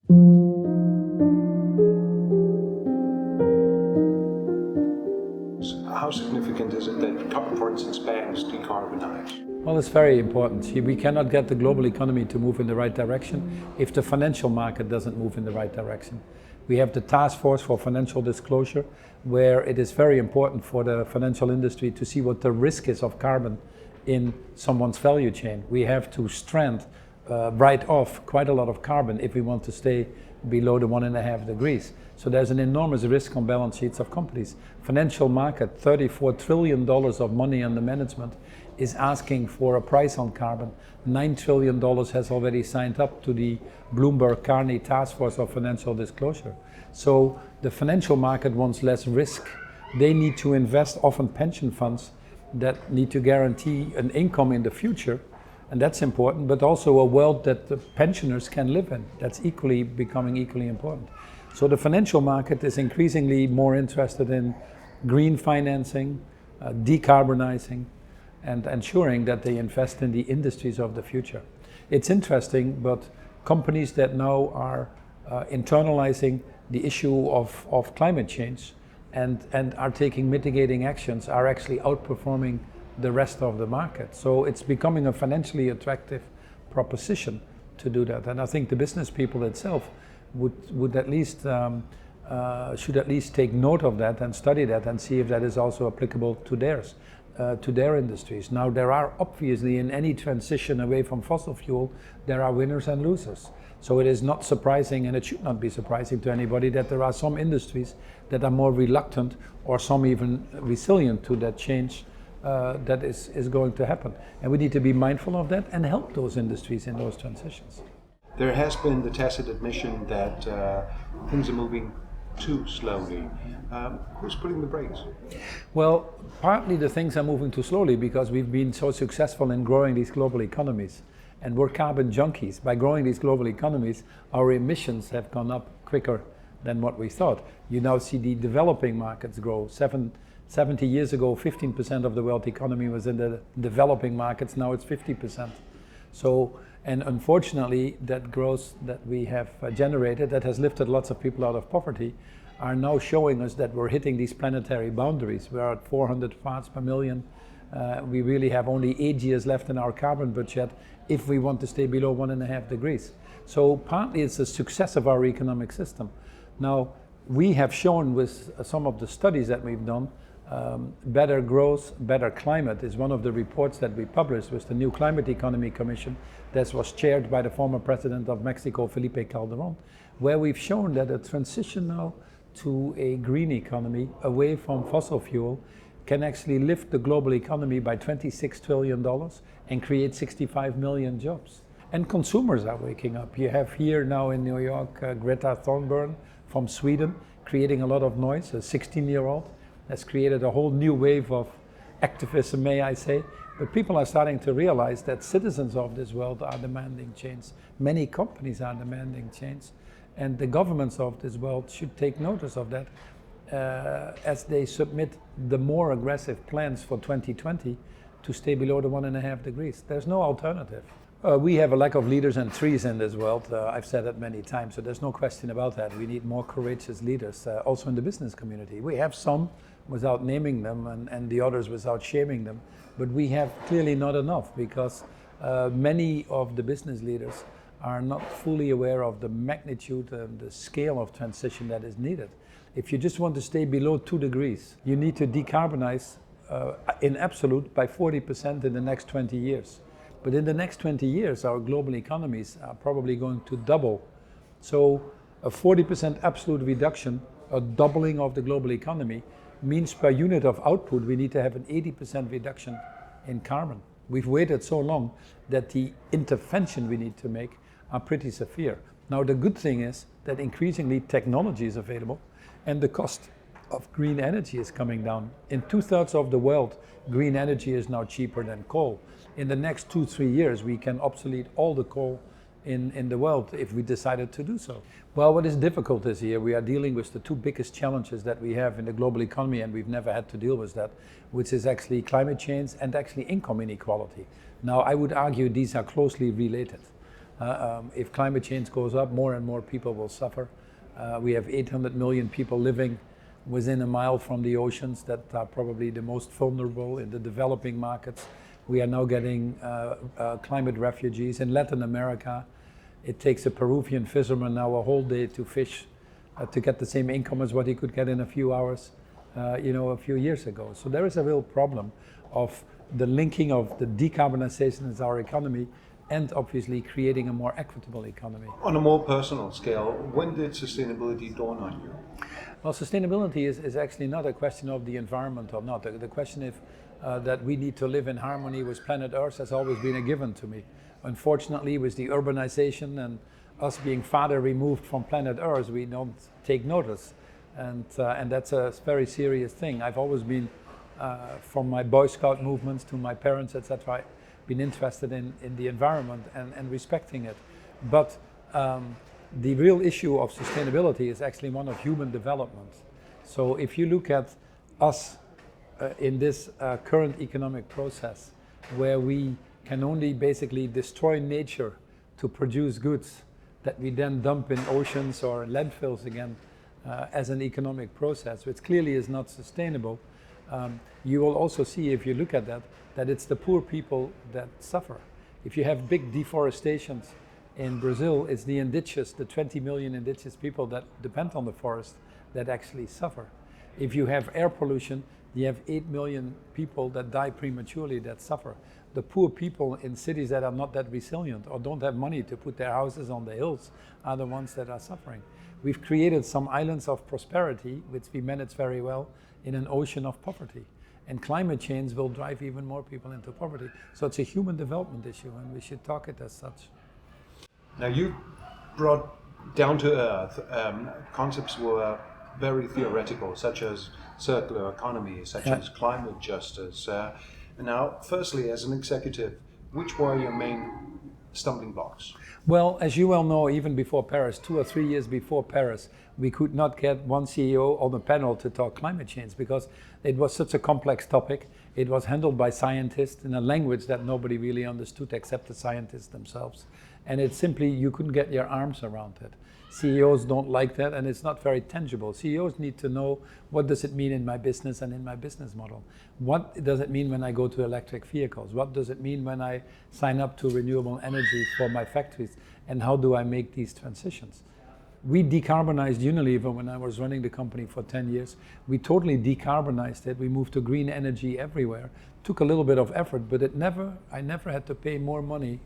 How significant is it that, for instance, banks decarbonize? Well, it's very important. We cannot get the global economy to move in the right direction if the financial market doesn't move in the right direction. We have the task force for financial disclosure, where it is very important for the financial industry to see what the risk is of carbon in someone's value chain. We have to write off quite a lot of carbon if we want to stay below the 1.5 degrees. So there's an enormous risk on balance sheets of companies. Financial market, $34 trillion of money under management, is asking for a price on carbon. $9 trillion has already signed up to the Bloomberg-Carney Task Force of Financial Disclosure. So the financial market wants less risk. They need to invest, often pension funds, that need to guarantee an income in the future, and that's important, but also a world that the pensioners can live in. That's becoming equally important. So the financial market is increasingly more interested in green financing, decarbonizing, and ensuring that they invest in the industries of the future. It's interesting, but companies that now are internalizing the issue of climate change and are taking mitigating actions are actually outperforming the rest of the market. So it's becoming a financially attractive proposition to do that. And I think the business people itself would at least should at least take note of that and study that and see if that is also applicable to their industries. Now, there are obviously, in any transition away from fossil fuel, there are winners and losers. So it is not surprising, and it should not be surprising to anybody, that there are some industries that are more reluctant or some even resilient to that change that is going to happen. And we need to be mindful of that and help those industries in those transitions. There has been the tacit admission that things are moving too slowly. Who's putting the brakes? Well, partly the things are moving too slowly because we've been so successful in growing these global economies. And we're carbon junkies. By growing these global economies, our emissions have gone up quicker than what we thought. You now see the developing markets grow. 70 years ago, 15% of the world economy was in the developing markets. Now it's 50%. So, and unfortunately, that growth that we have generated, that has lifted lots of people out of poverty, are now showing us that we're hitting these planetary boundaries. We're at 400 parts per million. We really have only 8 years left in our carbon budget if we want to stay below 1.5 degrees. So partly it's the success of our economic system. Now, we have shown with some of the studies that we've done, better growth, better climate is one of the reports that we published with the new Climate Economy Commission that was chaired by the former president of Mexico, Felipe Calderon, where we've shown that a transition now to a green economy away from fossil fuel can actually lift the global economy by $26 trillion and create 65 million jobs. And consumers are waking up. You have here now in New York, Greta Thunberg from Sweden, creating a lot of noise, a 16-year-old. Has created a whole new wave of activism, may I say. But people are starting to realize that citizens of this world are demanding change. Many companies are demanding change. And the governments of this world should take notice of that as they submit the more aggressive plans for 2020 to stay below the 1.5 degrees. There's no alternative. We have a lack of leaders and trees in this world. I've said it many times, so there's no question about that. We need more courageous leaders, also in the business community. We have some without naming them and the others without shaming them, but we have clearly not enough because many of the business leaders are not fully aware of the magnitude and the scale of transition that is needed. If you just want to stay below 2 degrees, you need to decarbonize in absolute by 40% in the next 20 years. But in the next 20 years, our global economies are probably going to double. So a 40% absolute reduction, a doubling of the global economy, means per unit of output, we need to have an 80% reduction in carbon. We've waited so long that the intervention we need to make are pretty severe. Now, the good thing is that increasingly technology is available and the cost of green energy is coming down. In 2/3 of the world, green energy is now cheaper than coal. In the next 2-3 years, we can obsolete all the coal in the world if we decided to do so. Well, what is difficult this year, we are dealing with the two biggest challenges that we have in the global economy, and we've never had to deal with that, which is actually climate change and actually income inequality. Now, I would argue these are closely related. If climate change goes up, more and more people will suffer. We have 800 million people living within a mile from the oceans that are probably the most vulnerable in the developing markets. We are now getting climate refugees. In Latin America, it takes a Peruvian fisherman now a whole day to fish to get the same income as what he could get in a few hours, a few years ago. So there is a real problem of the linking of the decarbonization of our economy and obviously creating a more equitable economy. On a more personal scale, when did sustainability dawn on you? Well, sustainability is actually not a question of the environment or not. The question is that we need to live in harmony with planet Earth has always been a given to me. Unfortunately, with the urbanization and us being farther removed from planet Earth, we don't take notice. And that's a very serious thing. I've always been, from my Boy Scout movements to my parents, etc., been interested in the environment and respecting it. But the real issue of sustainability is actually one of human development. So if you look at us in this current economic process, where we can only basically destroy nature to produce goods that we then dump in oceans or landfills again as an economic process, which clearly is not sustainable, you will also see, if you look at that it's the poor people that suffer. If you have big deforestations in Brazil, it's the indigenous, the 20 million indigenous people that depend on the forest that actually suffer. If you have air pollution, you have 8 million people that die prematurely that suffer. The poor people in cities that are not that resilient or don't have money to put their houses on the hills are the ones that are suffering. We've created some islands of prosperity, which we manage very well, in an ocean of poverty. And climate change will drive even more people into poverty. So it's a human development issue, and we should talk it as such. Now, you brought down to earth concepts were very theoretical, such as circular economy, such as climate justice. Now, firstly, as an executive, which were your main stumbling blocks? Well, as you well know, even before Paris, 2 or 3 years before Paris, we could not get one CEO on the panel to talk climate change because it was such a complex topic. It was handled by scientists in a language that nobody really understood except the scientists themselves. And it's simply, you couldn't get your arms around it. CEOs don't like that, and it's not very tangible. CEOs need to know, what does it mean in my business and in my business model? What does it mean when I go to electric vehicles? What does it mean when I sign up to renewable energy for my factories? And how do I make these transitions? We decarbonized Unilever when I was running the company for 10 years. We totally decarbonized it. We moved to green energy everywhere. Took a little bit of effort, but I never had to pay more money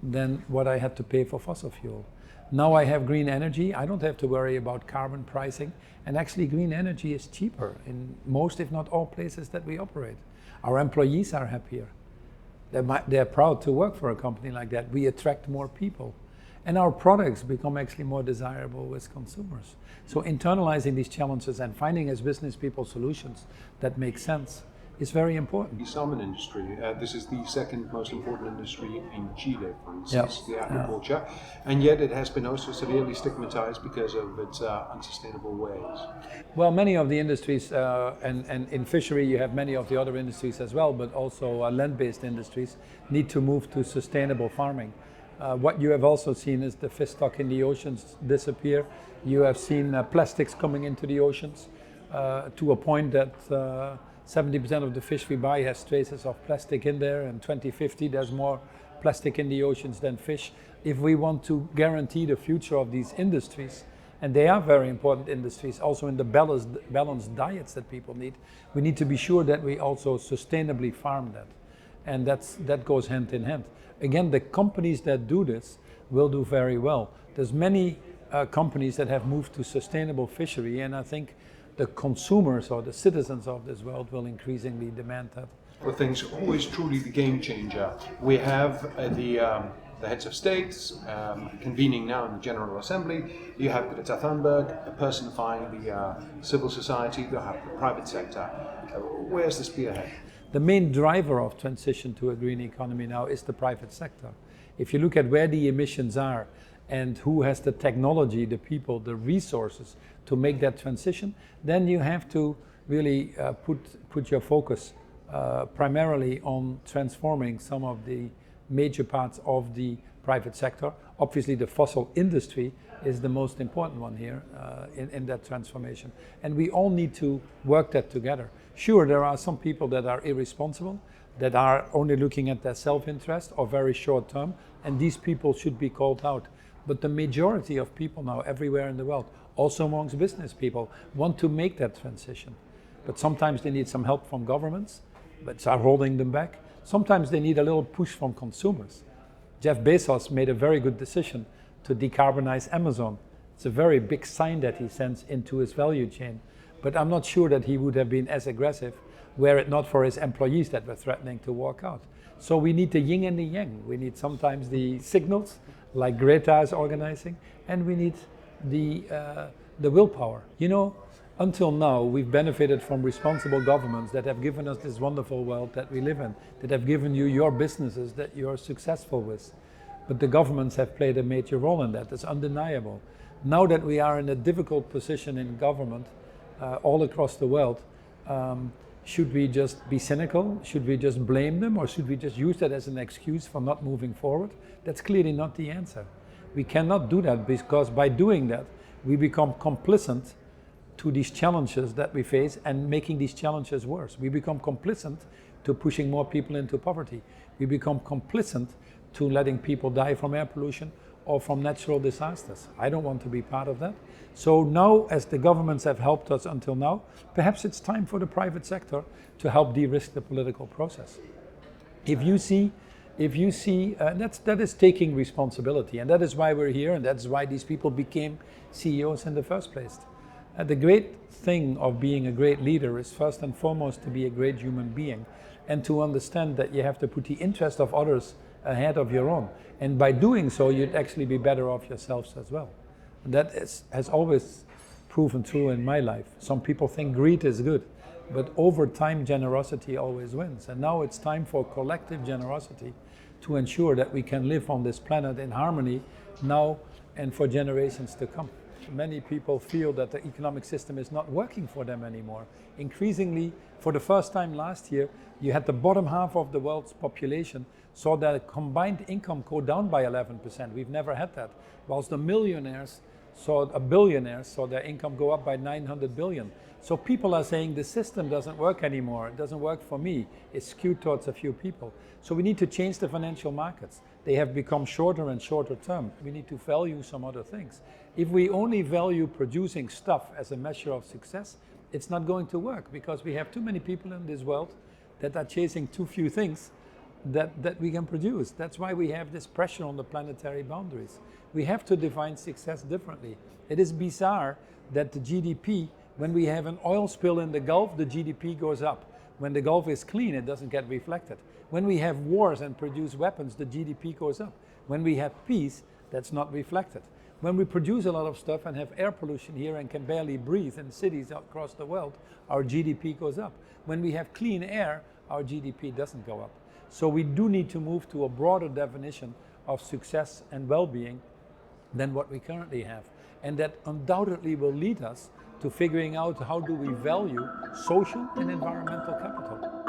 than what I had to pay for fossil fuel. Now I have green energy, I don't have to worry about carbon pricing, and actually green energy is cheaper in most, if not all, places that we operate. Our employees are happier. They're proud to work for a company like that. We attract more people. And our products become actually more desirable with consumers. So internalizing these challenges and finding as business people solutions that make sense is very important. The salmon industry, this is the second most important industry in Chile, for instance, the agriculture, and yet it has been also severely stigmatized because of its unsustainable ways. Well, many of the industries, and in fishery you have many of the other industries as well, but also land-based industries need to move to sustainable farming. What you have also seen is the fish stock in the oceans disappear. You have seen plastics coming into the oceans to a point that 70% of the fish we buy has traces of plastic in there, and 2050 there's more plastic in the oceans than fish. If we want to guarantee the future of these industries, and they are very important industries, also in the balanced diets that people need, we need to be sure that we also sustainably farm that. And that goes hand in hand. Again, the companies that do this will do very well. There's many companies that have moved to sustainable fishery, and I think the consumers or the citizens of this world will increasingly demand that. For things, who is truly the game changer? We have the heads of states convening now in the General Assembly. You have Greta Thunberg personifying the civil society. You have the private sector. Where's the spearhead? The main driver of transition to a green economy now is the private sector. If you look at where the emissions are and who has the technology, the people, the resources to make that transition, then you have to really put your focus primarily on transforming some of the major parts of the private sector. Obviously, the fossil industry is the most important one here in that transformation. And we all need to work that together. Sure, there are some people that are irresponsible, that are only looking at their self-interest or very short term, and these people should be called out. But the majority of people now everywhere in the world, also amongst business people, want to make that transition. But sometimes they need some help from governments that are holding them back. Sometimes they need a little push from consumers. Jeff Bezos made a very good decision to decarbonize Amazon. It's a very big sign that he sends into his value chain. But I'm not sure that he would have been as aggressive were it not for his employees that were threatening to walk out. So we need the yin and the yang. We need sometimes the signals, like Greta is organizing, and we need the willpower. You know, until now, we've benefited from responsible governments that have given us this wonderful world that we live in, that have given you your businesses that you're successful with. But the governments have played a major role in that. It's undeniable. Now that we are in a difficult position in government all across the world, should we just be cynical? Should we just blame them? Or should we just use that as an excuse for not moving forward? That's clearly not the answer. We cannot do that, because by doing that, we become complicit to these challenges that we face and making these challenges worse. We become complicit to pushing more people into poverty. We become complicit to letting people die from air pollution or from natural disasters. I don't want to be part of that. So now, as the governments have helped us until now, perhaps it's time for the private sector to help de-risk the political process. If you see, that is taking responsibility, and that is why we're here, and that's why these people became CEOs in the first place. The great thing of being a great leader is first and foremost to be a great human being, and to understand that you have to put the interest of others ahead of your own. And by doing so, you'd actually be better off yourselves as well. And that has always proven true in my life. Some people think greed is good, but over time, generosity always wins. And now it's time for collective generosity to ensure that we can live on this planet in harmony now and for generations to come. Many people feel that the economic system is not working for them anymore. Increasingly, for the first time last year, you had the bottom half of the world's population saw their combined income go down by 11%. We've never had that. Whilst the billionaires saw their income go up by 900 billion. So people are saying the system doesn't work anymore. It doesn't work for me. It's skewed towards a few people. So we need to change the financial markets. They have become shorter and shorter term. We need to value some other things. If we only value producing stuff as a measure of success, it's not going to work, because we have too many people in this world that are chasing too few things that we can produce. That's why we have this pressure on the planetary boundaries. We have to define success differently. It is bizarre that the GDP, when we have an oil spill in the Gulf, the GDP goes up. When the Gulf is clean, it doesn't get reflected. When we have wars and produce weapons, the GDP goes up. When we have peace, that's not reflected. When we produce a lot of stuff and have air pollution here and can barely breathe in cities across the world, our GDP goes up. When we have clean air, our GDP doesn't go up. So we do need to move to a broader definition of success and well-being than what we currently have. And that undoubtedly will lead us to figuring out how do we value social and environmental capital.